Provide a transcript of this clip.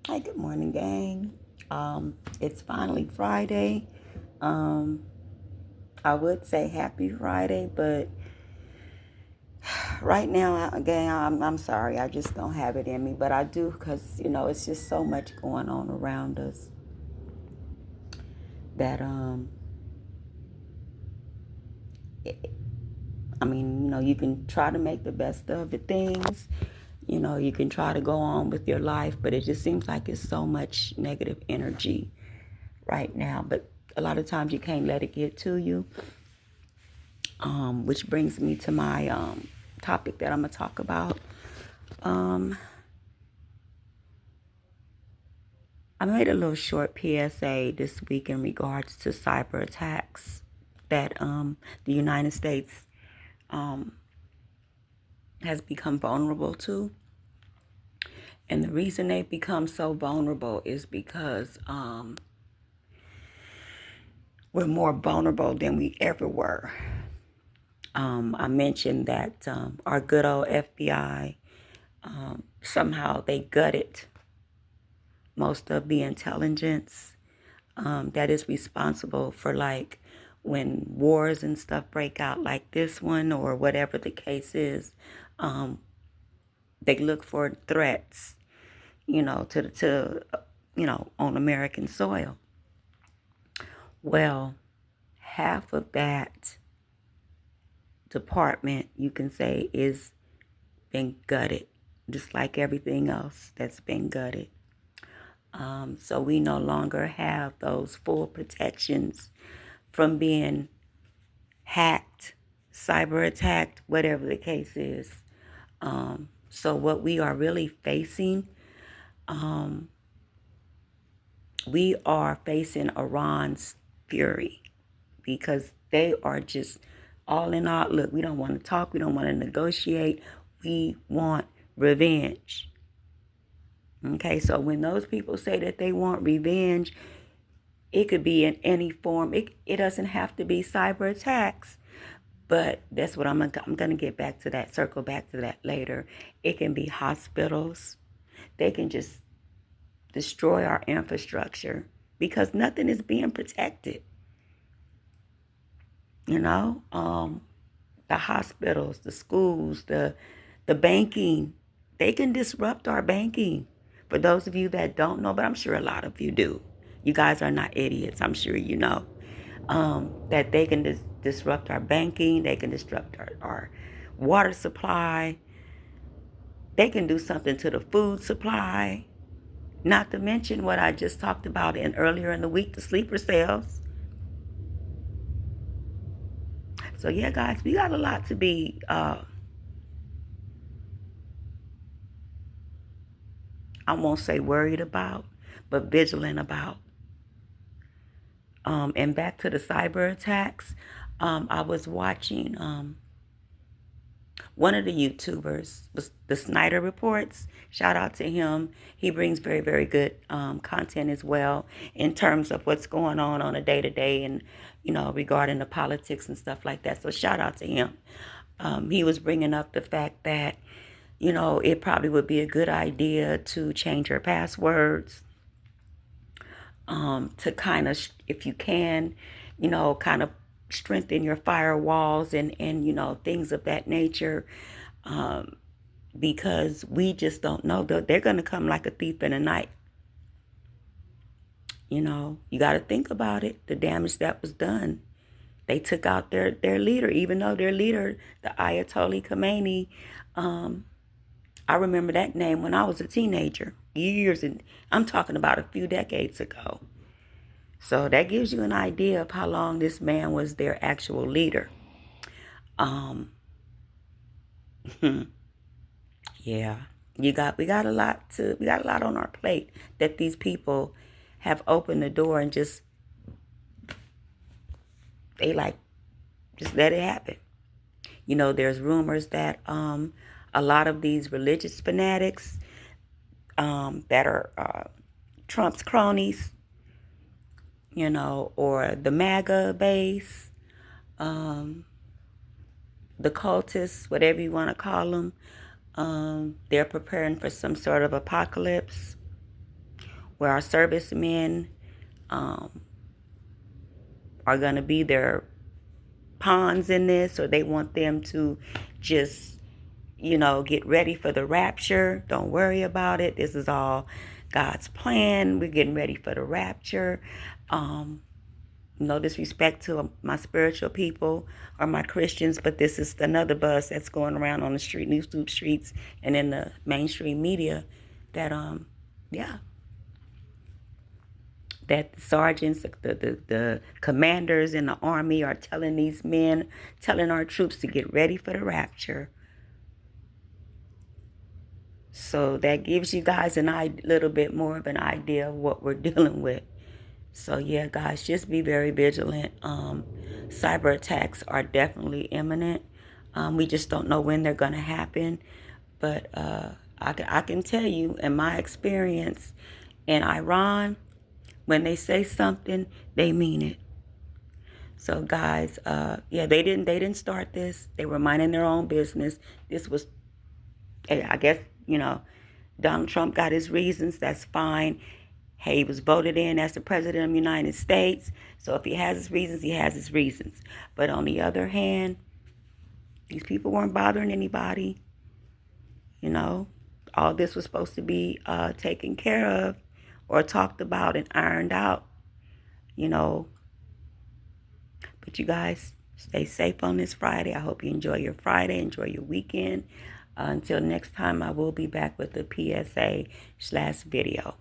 Hi, good morning, gang. It's finally Friday. Um, I would say happy Friday, but right now, gang, I'm sorry. I just don't have it in me, but I do because, it's just so much going on around us that, it, you can try to make the best of it, things. You can try to go on with your life, but it just seems like it's so much negative energy right now. But a lot of times you can't let it get to you. Which brings me to my topic that I'm going to talk about. Um, I made a little short PSA this week in regards to cyber attacks that the United States um, has become vulnerable to. And the reason they've become so vulnerable is because we're more vulnerable than we ever were. I mentioned that our good old FBI, somehow they gutted most of the intelligence that is responsible for, like, when wars and stuff break out like this one or whatever the case is. They look for threats, on American soil. Well, half of that department, you can say, is been gutted, just like everything else that's been gutted. So we no longer have those full protections from being hacked, cyber attacked, whatever the case is. So what we are really facing, we are facing Iran's fury because they are just all in all. Look, we don't want to talk. We don't want to negotiate. We want revenge. Okay, so when those people say that they want revenge, it could be in any form. It doesn't have to be cyber attacks. But that's what I'm going to get back to that, circle back to that later. It can be hospitals. They can just destroy our infrastructure because nothing is being protected. You know, the hospitals, the schools, the banking, they can disrupt our banking. For those of you that don't know, but I'm sure a lot of you do. You guys are not idiots. I'm sure you know that they can disrupt our banking. They can disrupt our water supply. They can do something to the food supply. Not to mention what I just talked about earlier in the week, the sleeper cells. So yeah, guys, we got a lot to be I won't say worried about, but vigilant about. And back to the cyber attacks, I was watching one of the YouTubers, was the Snyder Reports. Shout out to him. He brings very, very good content as well in terms of what's going on a day to day and, regarding the politics and stuff like that. So shout out to him. He was bringing up the fact that, it probably would be a good idea to change your passwords, to kind of, if you can, kind of strengthen your firewalls and things of that nature, because we just don't know. They're going to come like a thief in the night. You got to think about it, the damage that was done. They took out their leader, even though their leader, the Ayatollah Khomeini, I remember that name when I was a teenager, years, and I'm talking about a few decades ago. So that gives you an idea of how long this man was their actual leader. Um, yeah, we got a lot on our plate that these people have opened the door and they like just let it happen. There's rumors that a lot of these religious fanatics that are Trump's cronies, or the MAGA base, the cultists, whatever you want to call them, they're preparing for some sort of apocalypse. where our servicemen um, are going to be their pawns in this, or they want them to just, get ready for the rapture. Don't worry about it. This is all God's plan. We're getting ready for the rapture. No disrespect to my spiritual people or my Christians, but this is another buzz that's going around on the street, YouTube streets, and in the mainstream media that, yeah, that the sergeants, the commanders in the army are telling these men, telling our troops to get ready for the rapture. So that gives you guys a little bit more of an idea of what we're dealing with. So yeah, guys, just be very vigilant. Cyber attacks are definitely imminent. We just don't know when they're going to happen. But I can tell you, in my experience in Iran, when they say something, they mean it. So guys, yeah, they didn't start this. They were minding their own business. This was, I guess, Donald Trump got his reasons. That's fine. Hey, he was voted in as the president of the United States. So if he has his reasons, he has his reasons. But on the other hand, these people weren't bothering anybody. All this was supposed to be taken care of or talked about and ironed out, But you guys, stay safe on this Friday. I hope you enjoy your Friday, enjoy your weekend. Until next time, I will be back with the PSA/video.